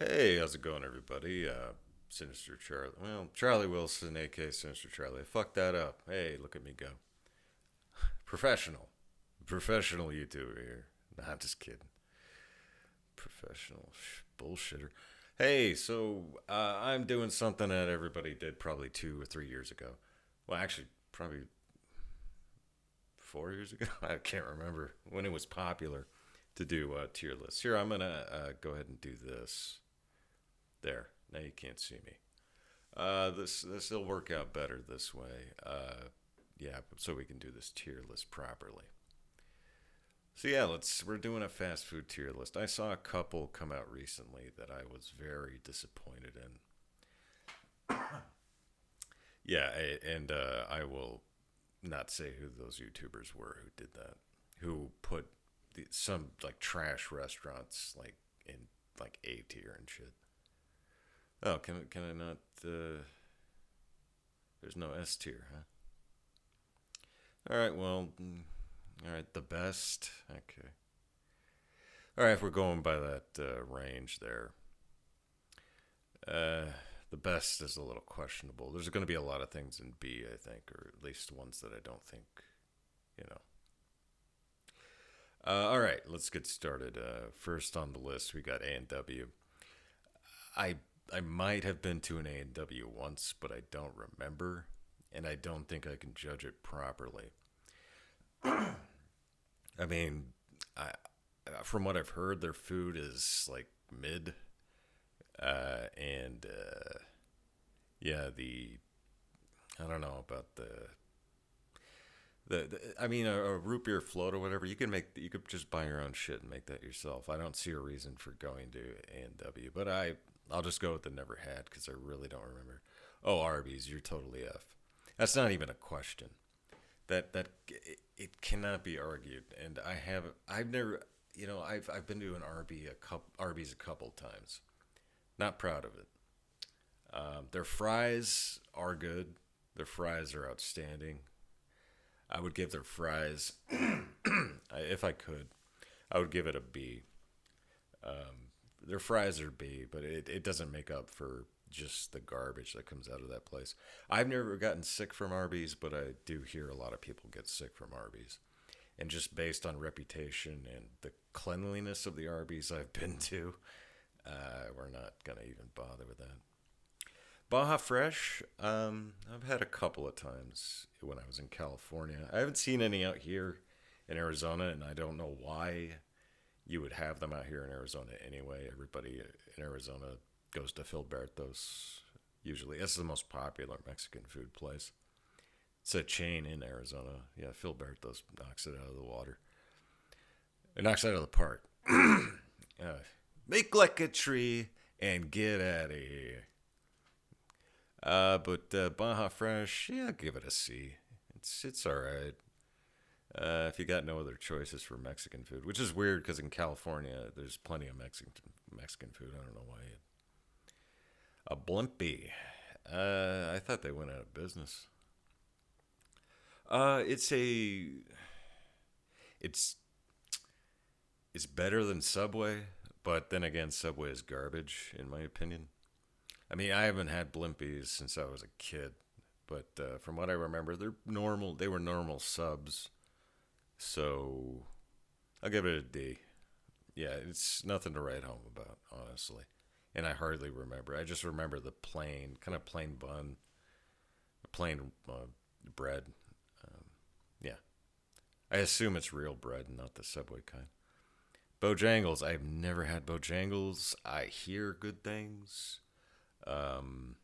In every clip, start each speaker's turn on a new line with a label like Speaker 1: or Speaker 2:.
Speaker 1: Hey, how's it going, everybody? Sinister Charlie. Well, Charlie Wilson, aka Sinister Charlie. I fucked that up. Hey, look at me go. Professional. Professional YouTuber here. Nah, just kidding. Professional bullshitter. Hey, I'm doing something that everybody did probably 2 or 3 years ago. Well, actually, probably 4 years ago. I can't remember when it was popular to do tier lists. Here, I'm gonna go ahead and do this. There. Now you can't see me. This will work out better this way. Yeah, so we can do this tier list properly. So yeah, we're doing a fast food tier list. I saw a couple come out recently that I was very disappointed in. Yeah, and I will not say who those YouTubers were who did that, who put some like trash restaurants like in like A tier and shit. Oh, can I not? There's no S tier, huh? All right, well, all right, the best. Okay. All right, if we're going by that range there, uh, the best is a little questionable. There's going to be a lot of things in B, I think, or at least ones that I don't think, you know. All right, let's get started. First on the list, we got A and W. I I might have been to an A and W once, but I don't remember, and I don't think I can judge it properly. I mean, I from what I've heard, their food is like mid, and yeah, the I don't know about I mean, a root beer float or whatever. You could just buy your own shit and make that yourself. I don't see a reason for going to A and W, but I'll just go with the never had because I really don't remember. Oh, Arby's, you're totally F. That's not even a question. It cannot be argued. And I've never I've been to an Arby's a couple times. Not proud of it. Their fries are good. Their fries are outstanding. I would give their fries, if I could, I would give it a B. Their fries are B, but it doesn't make up for just the garbage that comes out of that place. I've never gotten sick from Arby's, but I do hear a lot of people get sick from Arby's. And just based on reputation and the cleanliness of the Arby's I've been to, we're not going to even bother with that. Baja Fresh, I've had a couple of times when I was in California. I haven't seen any out here in Arizona, and I don't know why you would have them out here in Arizona anyway. Everybody in Arizona goes to Filberto's usually. It's the most popular Mexican food place. It's a chain in Arizona. Yeah, Filberto's knocks it out of the water. It knocks it out of the park. Make like a tree and get out of here. But Baja Fresh, yeah, give it a C. It's all right. If you got no other choices for Mexican food, which is weird because in California there's plenty of Mexican food. I don't know why. A Blimpie. I thought they went out of business. It's a it's it's better than Subway, but then again, Subway is garbage in my opinion. I mean, I haven't had Blimpies since I was a kid, but from what I remember, they're normal. They were normal subs, so I'll give it a D. Yeah, it's nothing to write home about, honestly. And I hardly remember. I just remember the kind of plain bun, plain bread. Yeah, I assume it's real bread, not the Subway kind. Bojangles. I've never had Bojangles. I hear good things. Um,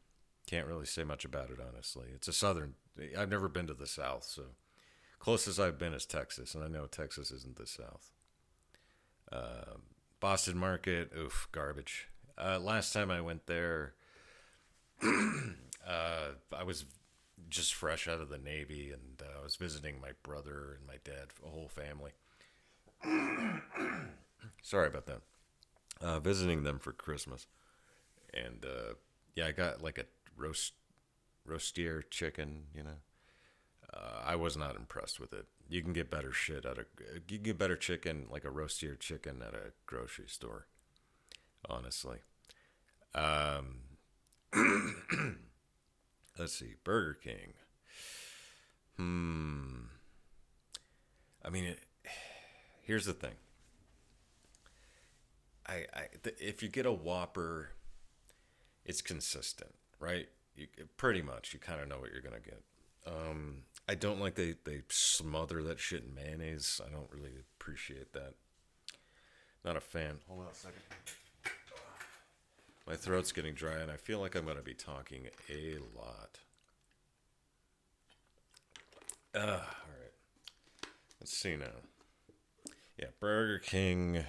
Speaker 1: can't really say much about it, honestly. It's a southern. I've never been to the South, so closest I've been is Texas, and I know Texas isn't the South. Boston Market, oof, garbage. Last time I went there, I was just fresh out of the Navy, and I was visiting my brother and my dad, a whole family. Sorry about that. Visiting them for Christmas, and yeah, I got like a roast roastier chicken. I was not impressed with it. You can get better shit at a you can get better chicken like a roastier chicken at a grocery store. Honestly, Um, let's see, Burger King. Hmm. I mean, here's the thing. If you get a Whopper, it's consistent, right? Pretty much, you kind of know what you're gonna get. I don't like they smother that shit in mayonnaise. I don't really appreciate that. Not a fan. Hold on a second. My throat's getting dry, and I feel like I'm gonna be talking a lot. All right. Let's see now. Yeah, Burger King.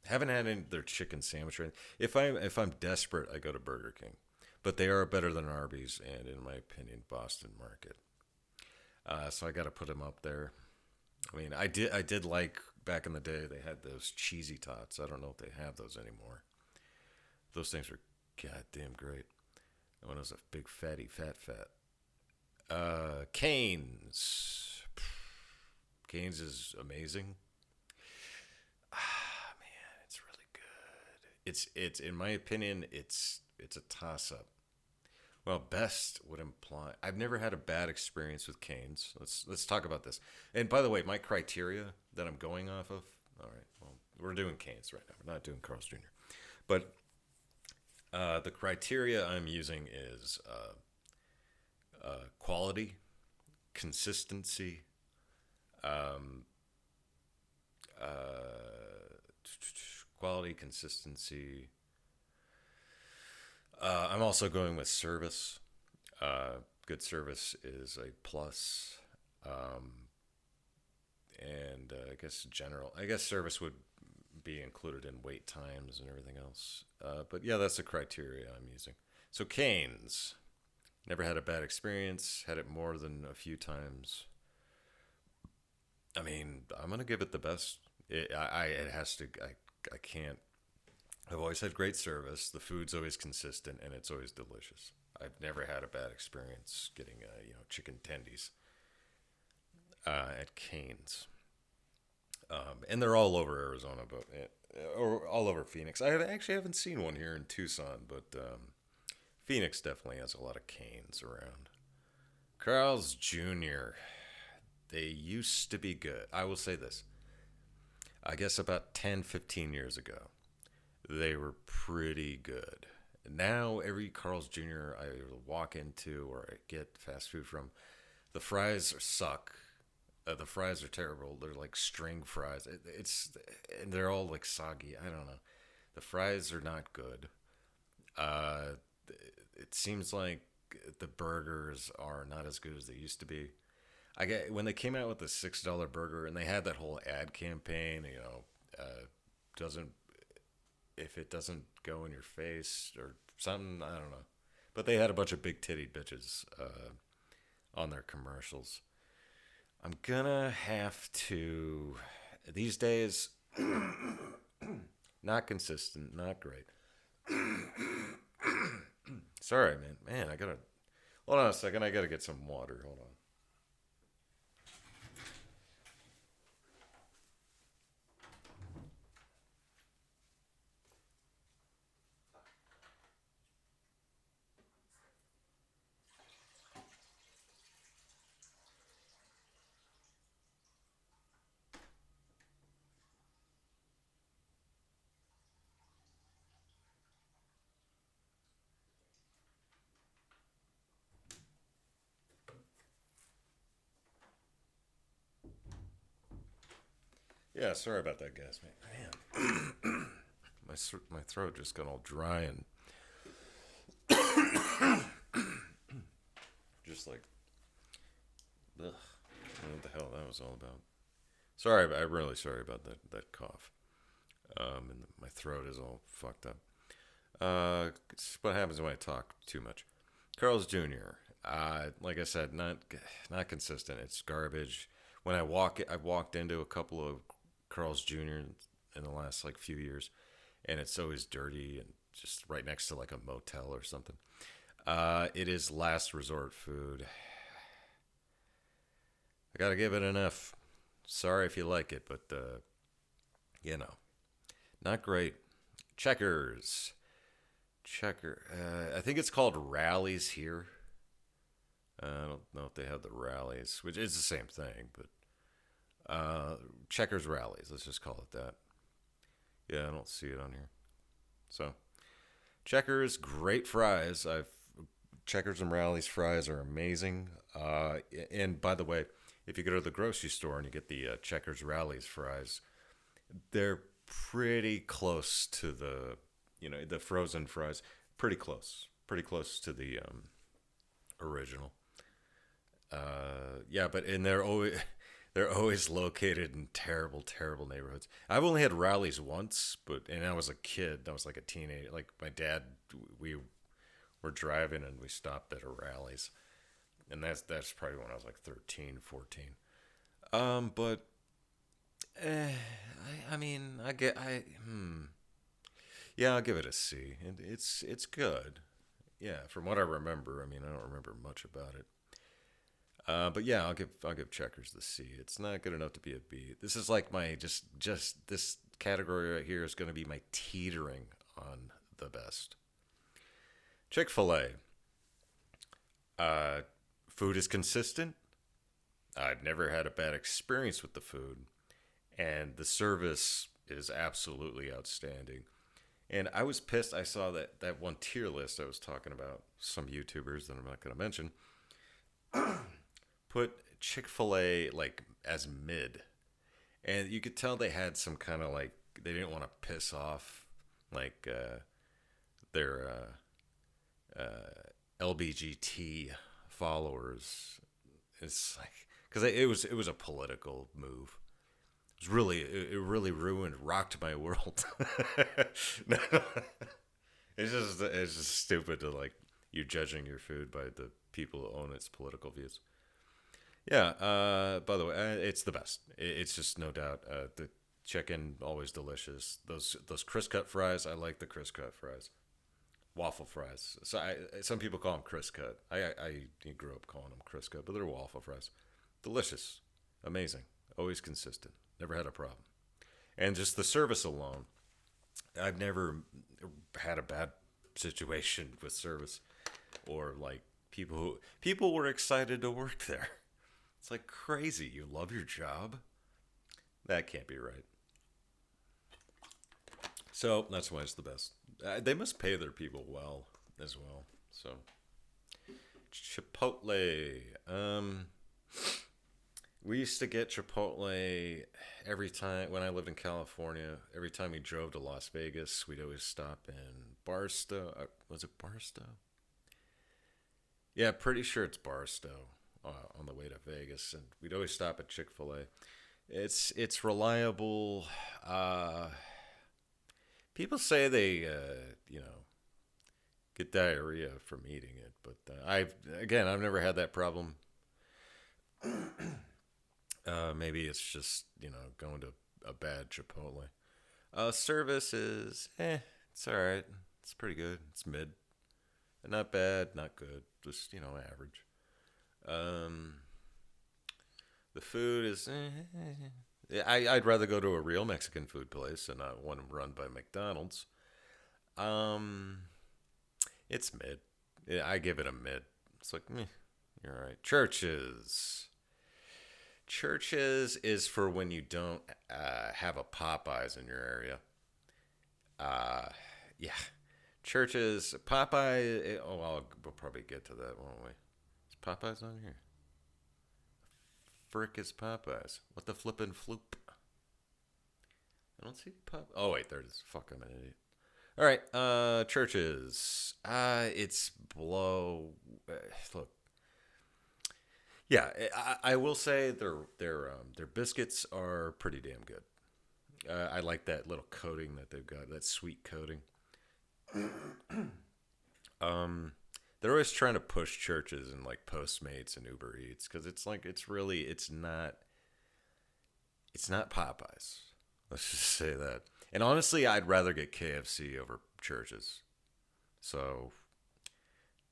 Speaker 1: Haven't had any their chicken sandwich or anything. If I'm desperate, I go to Burger King. But they are better than Arby's and, in my opinion, Boston Market. So I got to put them up there. I mean, I did like back in the day they had those cheesy tots. I don't know if they have those anymore. Those things were goddamn great. When I was a big fatty fat. Canes. Canes is amazing. Ah, man, it's really good. It's in my opinion, it's a toss up. Well, best would imply I've never had a bad experience with Canes. Let's talk about this. And by the way, my criteria that I'm going off of. All right, well, we're doing Canes right now. We're not doing Carl's Jr. But the criteria I'm using is quality, consistency, um, quality, consistency. I'm also going with service. Good service is a plus. Um, and I guess service would be included in wait times and everything else. But yeah, that's the criteria I'm using. So Canes, never had a bad experience. Had it more than a few times. I mean, I'm gonna give it the best. It has to. I can't. I've always had great service. The food's always consistent and it's always delicious. I've never had a bad experience getting chicken tendies at Canes. And they're all over Arizona, but or all over Phoenix. Actually haven't seen one here in Tucson, but Phoenix definitely has a lot of Canes around. Carl's Jr. They used to be good. I will say this. I guess about 10, 15 years ago, they were pretty good. Now, every Carl's Jr. I walk into or I get fast food from, the fries suck. The fries are terrible. They're like string fries. And they're all like soggy. I don't know. The fries are not good. Uh, it seems like the burgers are not as good as they used to be. I get when they came out with the $6 burger and they had that whole ad campaign. Doesn't if it doesn't go in your face or something, I don't know. But they had a bunch of big titty bitches on their commercials. I'm gonna have to these days. Not consistent, not great. Sorry, man. Man, I gotta hold on a second. I gotta get some water. Hold on. Yeah, sorry about that, guys. Man, my throat just got all dry and just like, ugh. I don't know what the hell that was all about. Sorry, I'm really sorry about that cough. And my throat is all fucked up. It's what happens when I talk too much. Carl's Jr. Like I said, not consistent. It's garbage. When I've walked into a couple of Carl's Jr. in the last like few years, and it's always dirty and just right next to like a motel or something. It is last resort food. I gotta give it an F. Sorry if you like it, but you know, not great. Checkers. Checker. I think it's called Rallies here. I don't know if they have the Rallies, which is the same thing, but Checkers Rallies. Let's just call it that. Yeah, I don't see it on here. So Checkers, great fries. I've Checkers and Rallies fries are amazing. And by the way, if you go to the grocery store and you get the Checkers Rallies fries, they're pretty close to the frozen fries. Pretty close to the original. Yeah, but and they're always located in terrible, terrible neighborhoods. I've only had Rallies once, and I was a kid. I was like a teenager. Like my dad, we were driving and we stopped at a Rallies, and that's probably when I was like 13, 14. But I mean, yeah, I'll give it a C. It's good. Yeah, from what I remember. I mean, I don't remember much about it. But yeah, I'll give Checkers the C. It's not good enough to be a B. This is like my just this category right here is going to be my teetering on the best. Chick-fil-A. Uh, Food is consistent. I've never had a bad experience with the food, and the service is absolutely outstanding. And I was pissed. I saw that one tier list I was talking about. Some YouTubers that I'm not going to mention put Chick Fil A like as mid, and you could tell they had some kind of like they didn't want to piss off like their LBGT followers. It's like because it was a political move. It really ruined, rocked my world. No, it's just stupid to like you judging your food by the people who own its political views. Yeah. By the way, it's the best. It's just no doubt. The chicken always delicious. Those crisp cut fries. I like the crisp cut fries. Waffle fries. Some people call them crisp cut. I grew up calling them crisp cut, but they're waffle fries. Delicious, amazing, always consistent. Never had a problem. And just the service alone, I've never had a bad situation with service or like people were excited to work there. It's like crazy. You love your job? That can't be right. So that's why it's the best. They must pay their people well as well. So Chipotle. We used to get Chipotle every time when I lived in California. Every time we drove to Las Vegas, we'd always stop in Barstow. Was it Barstow? Yeah, pretty sure it's Barstow on the way to Vegas, and we'd always stop at Chick Fil A. It's reliable. Uh, People say they get diarrhea from eating it, but I've never had that problem. Maybe it's just going to a bad Chipotle. Service is it's all right. It's pretty good. It's mid, not bad, not good. Just average. Um, the food is. Yeah, I'd rather go to a real Mexican food place and not one run by McDonald's. Um, it's mid. Yeah, I give it a mid. It's like, meh, you're all right. Churches. Churches is for when you don't have a Popeyes in your area. Uh, yeah. Churches, Popeye. We'll probably get to that, won't we? Is Popeyes on here? Frick is Popeyes? What the flippin' floop? I don't see Pop. Oh wait, there it is. Fuck, I'm an idiot. All right, churches. It's below. Look, yeah, I will say their biscuits are pretty damn good. I like that little coating that they've got, that sweet coating. Um, they're always trying to push churches and like Postmates and Uber Eats because it's like it's not Popeyes. Let's just say that. And honestly, I'd rather get KFC over churches. So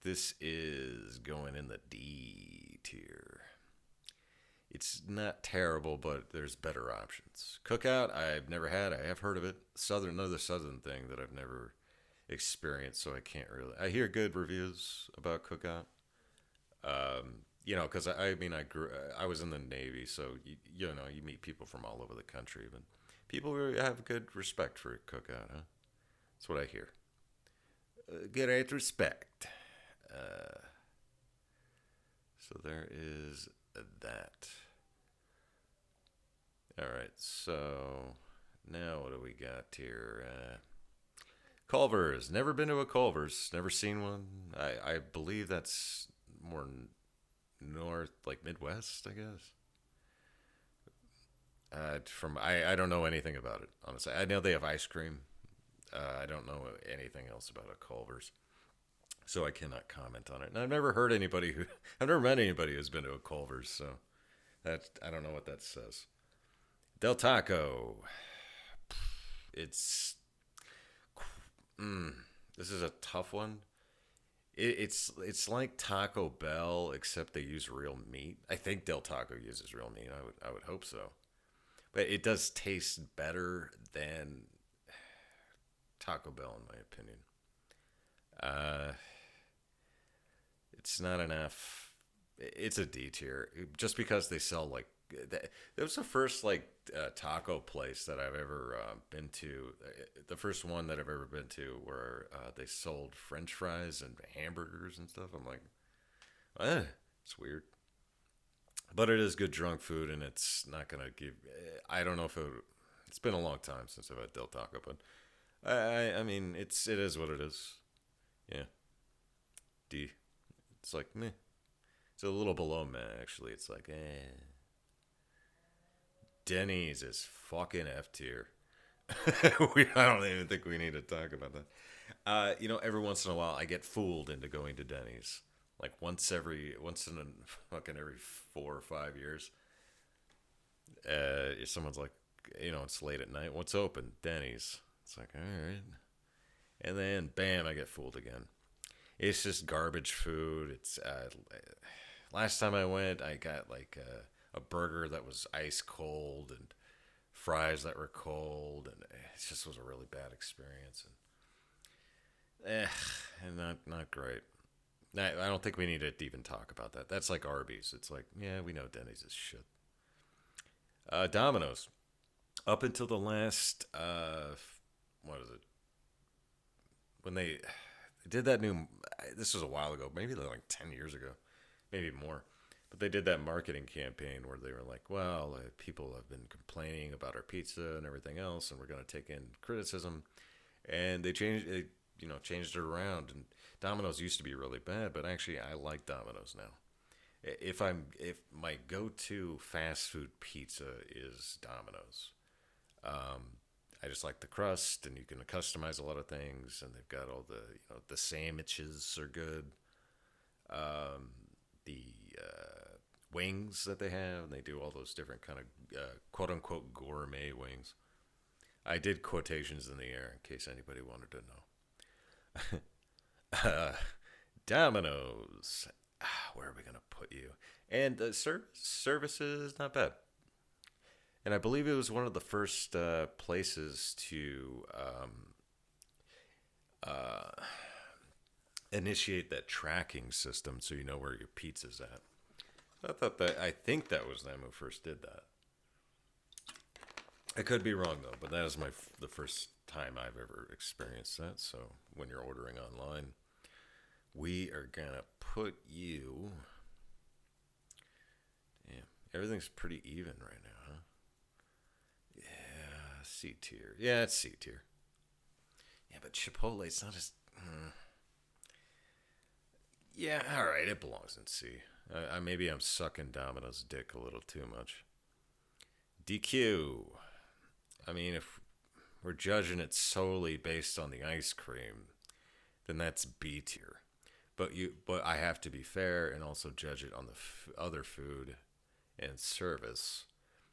Speaker 1: this is going in the D tier. It's not terrible, but there's better options. Cookout, I've never had. I have heard of it. Another southern thing that I've never experience, so I can't really. I hear good reviews about Cookout. Because I mean, I was in the Navy, so you meet people from all over the country, but people really have good respect for Cookout, huh? That's what I hear. Great respect. Uh, so there is that. All right, so now what do we got here? Culver's. Never been to a Culver's. Never seen one. I believe that's more north, like Midwest, I guess. I don't know anything about it, honestly. I know they have ice cream. I don't know anything else about a Culver's, so I cannot comment on it. And I've never heard anybody who I've never met anybody who's been to a Culver's, so that I don't know what that says. Del Taco. It's mm, this is a tough one. It's like Taco Bell, except they use real meat. I think Del Taco uses real meat. I would hope so, but it does taste better than Taco Bell, in my opinion. Uh, it's not enough. It's a D tier just because they sell like that. Was the first like taco place that I've ever been to. The first one that I've ever been to where they sold French fries and hamburgers and stuff. I'm like, it's weird, but it is good drunk food, and it's not gonna give. I don't know if it. It's been a long time since I've had Del Taco, but I mean it is what it is. Yeah, D. It's like meh. It's a little below meh actually. It's like Denny's is fucking F tier. I don't even think we need to talk about that. Every once in a while, I get fooled into going to Denny's. Like once in a fucking every 4 or 5 years, someone's like, it's late at night. What's open? Denny's. It's like, all right. And then, bam, I get fooled again. It's just garbage food. It's last time I went, I got like a burger that was ice cold and fries that were cold, and it just was a really bad experience. And not great. I don't think we need to even talk about that. That's like Arby's. It's like, yeah, we know Denny's is shit. Domino's. Up until the last, what is it? When they did that new, this was a while ago, maybe like 10 years ago, maybe more. But they did that marketing campaign where they were like, well, people have been complaining about our pizza and everything else, and we're going to take in criticism. And they changed it around. And Domino's used to be really bad, but actually, I like Domino's now. If my go-to fast food pizza is Domino's. I just like the crust, and you can customize a lot of things, and they've got all the sandwiches are good. The wings that they have, and they do all those different kind of quote unquote gourmet wings. I did quotations in the air in case anybody wanted to know. Domino's. Where are we gonna put you? And services not bad. And I believe it was one of the first places to uh, initiate that tracking system, so you know where your pizza's at. I think that was them who first did that. I could be wrong though, but that is the first time I've ever experienced that. So when you're ordering online, we are gonna put you. Damn, everything's pretty even right now, huh? Yeah, C tier. Yeah, it's C tier. Yeah, but Chipotle's not as. Yeah, all right, it belongs in C. Maybe I'm sucking Domino's dick a little too much. DQ. I mean, if we're judging it solely based on the ice cream, then that's B tier. But I have to be fair and also judge it on the other food and service.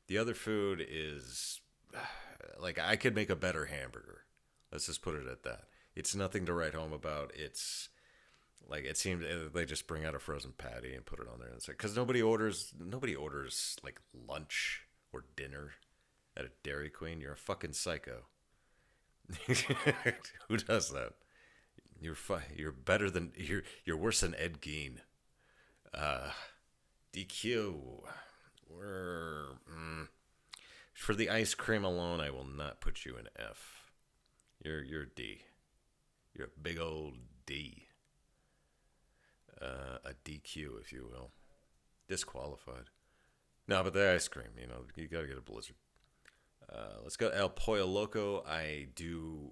Speaker 1: The other food is like I could make a better hamburger. Let's just put it at that. It's nothing to write home about. It's like it seems they just bring out a frozen patty and put it on there. And it's like because nobody orders like lunch or dinner at a Dairy Queen. You're a fucking psycho. Who does that? You're better than you're worse than Ed Gein. Uh, DQ. We're, for the ice cream alone, I will not put you in F. You're D. You're a big old D. A DQ, if you will. Disqualified. No, but the ice cream, you gotta get a Blizzard. Let's go El Pollo Loco. I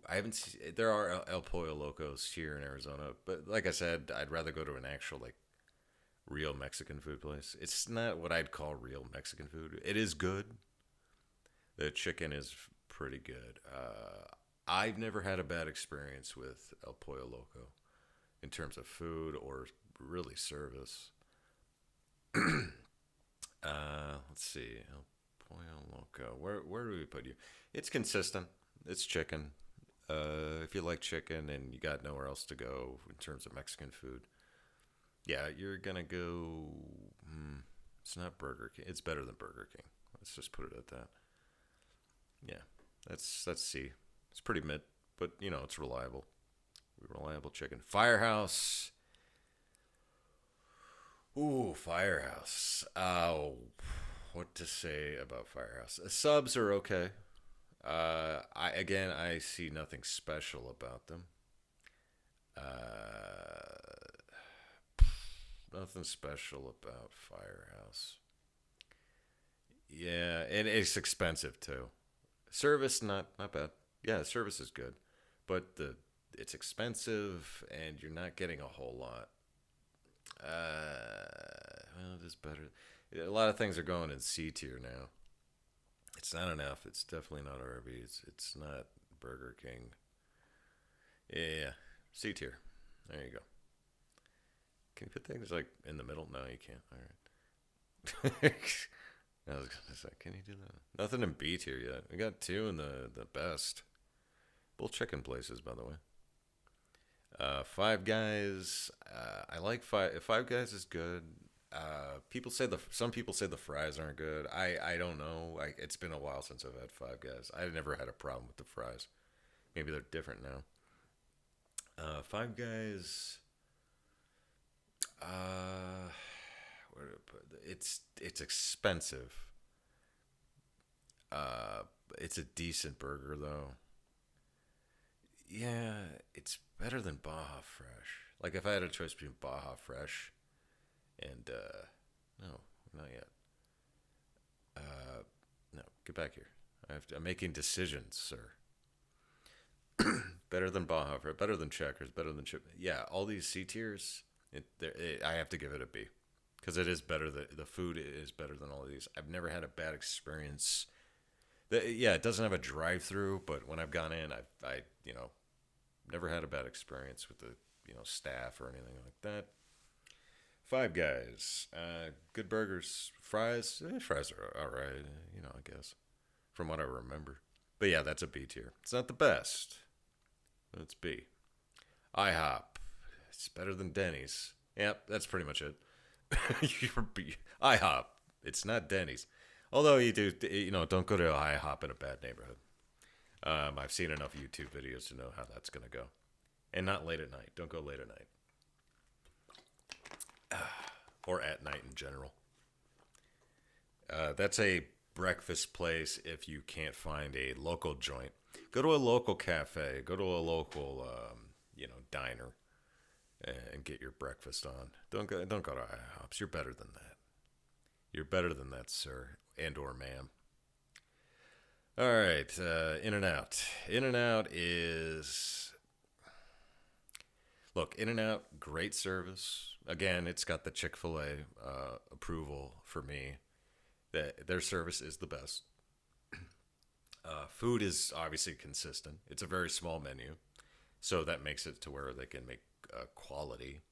Speaker 1: haven't seen, there are El Pollo Locos here in Arizona, but like I said, I'd rather go to an actual, like, real Mexican food place. It's not what I'd call real Mexican food. It is good. The chicken is pretty good. I've never had a bad experience with El Pollo Loco in terms of food or really service. Let's see. El Pollo Loco. Where do we put you? It's consistent. It's chicken. If you like chicken and you got nowhere else to go in terms of Mexican food, yeah, you're gonna go. It's not Burger King. It's better than Burger King. Let's just put it at that. Yeah, that's C. It's pretty mid, but it's reliable. Reliable chicken. Firehouse. Ooh, Firehouse. Oh, what to say about Firehouse? Subs are okay. I see nothing special about them. Nothing special about Firehouse. Yeah, and it's expensive too. Service not bad. Yeah, service is good, but the it's expensive and you're not getting a whole lot. Well, it is better. A lot of things are going in C tier now. It's not enough. It's definitely not Arby's. It's not Burger King. Yeah, C tier. There you go. Can you put things like in the middle? No, you can't. All right. I was gonna say, can you do that? Nothing in B tier yet. We got two in the best. Both chicken places, by the way. Five Guys. I like Five Guys is good. Some people say the fries aren't good. I don't know. It's been a while since I've had Five Guys. I never had a problem with the fries. Maybe they're different now. Five Guys. Where to put it's expensive. It's a decent burger though. Yeah, it's better than Baja Fresh. Like if I had a choice between Baja Fresh and no, not yet. No, get back here. I'm making decisions, sir. Better than Baja Fresh, better than Checkers, better than Chip. Yeah, all these C tiers. I have to give it a B because it is better. The food is better than all of these. I've never had a bad experience. Yeah, it doesn't have a drive-through, but when I've gone in, never had a bad experience with the staff or anything like that. Five Guys, good burgers, fries. Fries are all right, I guess from what I remember. But yeah, that's a B tier. It's not the best. It's B. IHOP, it's better than Denny's. Yep, that's pretty much it. You're B. IHOP, it's not Denny's. Although you do, don't go to IHOP in a bad neighborhood. I've seen enough YouTube videos to know how that's gonna go, and not late at night. Don't go late at night, or at night in general. That's a breakfast place if you can't find a local joint. Go to a local cafe. Go to a local, diner, and get your breakfast on. Don't go to IHOPs. You're better than that. You're better than that, sir, and or ma'am. All right, In and Out. In and Out is look. In and Out, great service. Again, it's got the Chick-fil-A approval for me. That their service is the best. Food is obviously consistent. It's a very small menu, so that makes it to where they can make quality.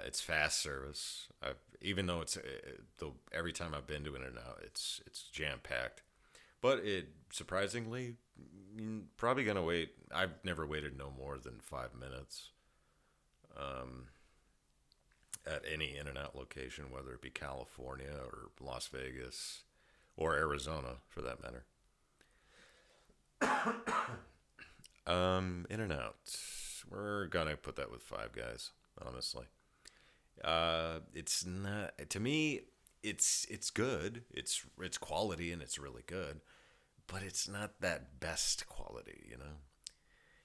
Speaker 1: It's fast service. Even though every time I've been to In and Out, it's jam packed. But it surprisingly, probably gonna wait. I've never waited no more than 5 minutes at any In and Out location, whether it be California or Las Vegas or Arizona for that matter. In and Out. We're gonna put that with Five Guys, honestly. It's not to me. It's good. It's quality and it's really good, but it's not that best quality.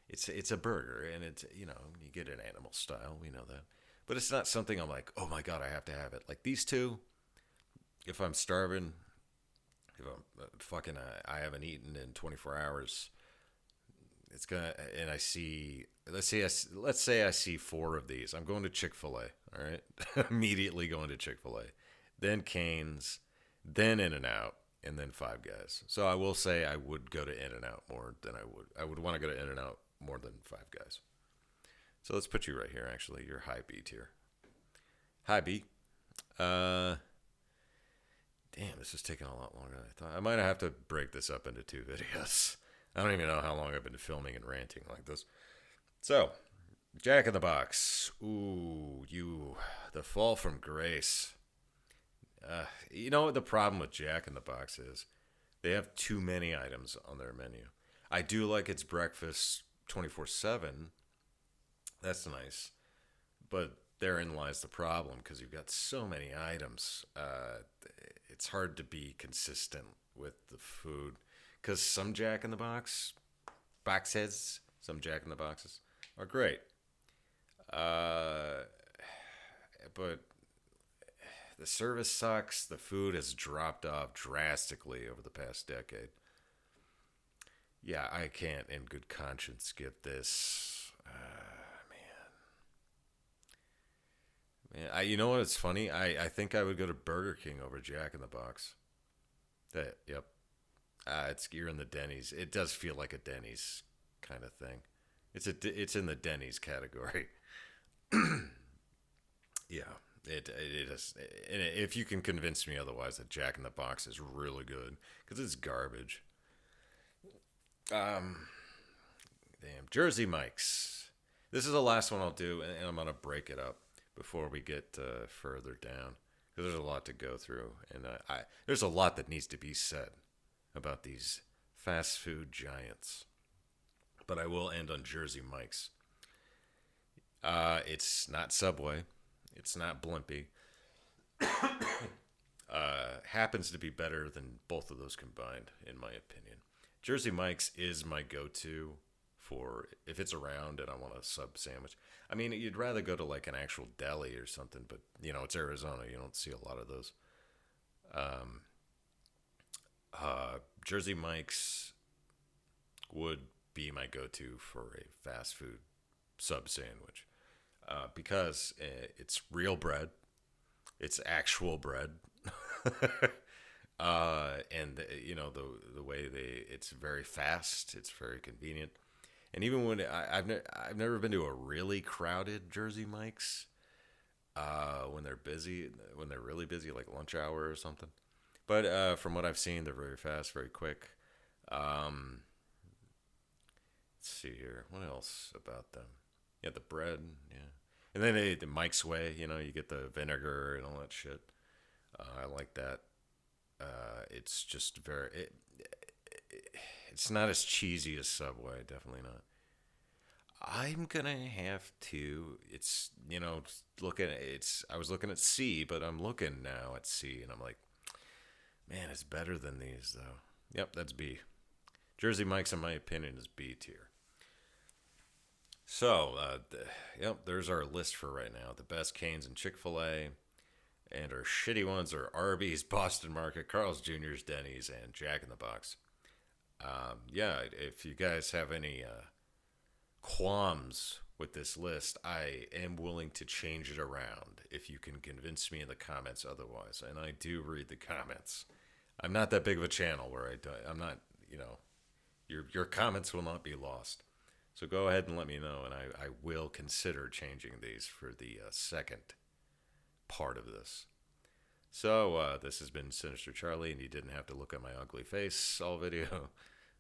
Speaker 1: It's a burger and it's you get an animal style. We know that, but it's not something I'm like, oh my god, I have to have it. Like these two, if I'm starving, if I'm fucking, I haven't eaten in 24 hours. It's gonna, and I see, let's say I see four of these. I'm going to Chick-fil-A. All right, immediately going to Chick-fil-A, then Cane's, then In-N-Out, and then Five Guys. So I will say I would go to In-N-Out more than I would. I would want to go to In-N-Out more than Five Guys. So let's put you right here. Actually, you're high B tier. High B. Uh, Damn, this is taking a lot longer than I thought. I might have to break this up into two videos. I don't even know how long I've been filming and ranting like this. So, Jack in the Box. Ooh, the fall from grace. You know what the problem with Jack in the Box is? They have too many items on their menu. I do like its breakfast 24/7. That's nice. But therein lies the problem because you've got so many items. It's hard to be consistent with the food because some Jack in the Box boxes, some Jack in the Boxes are great. Uh, but the service sucks. The food has dropped off drastically over the past decade. Yeah, I can't in good conscience give this. Man, you know what? It's funny. I think I would go to Burger King over Jack in the Box. Yep. You're in the Denny's. It does feel like a Denny's kind of thing. It's in the Denny's category. Yeah, it is. And if you can convince me otherwise, that Jack in the Box is really good because it's garbage. Um, Damn, Jersey Mike's. This is the last one I'll do, and I'm gonna break it up before we get further down because there's a lot to go through, and there's a lot that needs to be said about these fast food giants. But I will end on Jersey Mike's. It's not Subway. It's not Blimpie. Happens to be better than both of those combined, in my opinion. Jersey Mike's is my go-to for if it's around and I want a sub sandwich. I mean, you'd rather go to like an actual deli or something, but it's Arizona. You don't see a lot of those. Um, Jersey Mike's would be my go-to for a fast food sub sandwich because it's real bread, it's actual bread, and the way it's very fast, it's very convenient, and even when I've never been to a really crowded Jersey Mike's when they're busy, when they're really busy, like lunch hour or something. But from what I've seen, they're very fast, very quick. Um, let's see here. What else about them? Yeah, the bread. Yeah, and then the Mike's Way. You get the vinegar and all that shit. I like that. It's just it's not as cheesy as Subway. Definitely not. I'm gonna have to. It's looking. I was looking at C, but I'm looking now at C, and I'm like, man, it's better than these though. Yep, that's B. Jersey Mike's, in my opinion, is B tier. So, yep, there's our list for right now. The best Canes and Chick-fil-A, and our shitty ones are Arby's, Boston Market, Carl's Jr.'s, Denny's, and Jack in the Box. Yeah, if you guys have any qualms with this list, I am willing to change it around if you can convince me in the comments otherwise. And I do read the comments. I'm not that big of a channel where I'm not, your comments will not be lost. So go ahead and let me know, and I will consider changing these for the second part of this. So this has been Sinister Charlie, and you didn't have to look at my ugly face all video.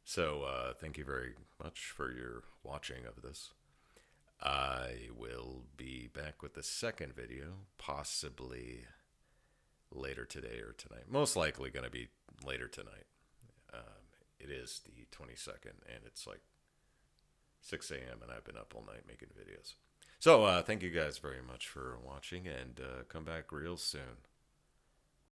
Speaker 1: So thank you very much for your watching of this. I will be back with the second video, possibly later today or tonight. Most likely going to be later tonight. It is the 22nd, and it's like 6 a.m. and I've been up all night making videos. So thank you guys very much for watching, and come back real soon.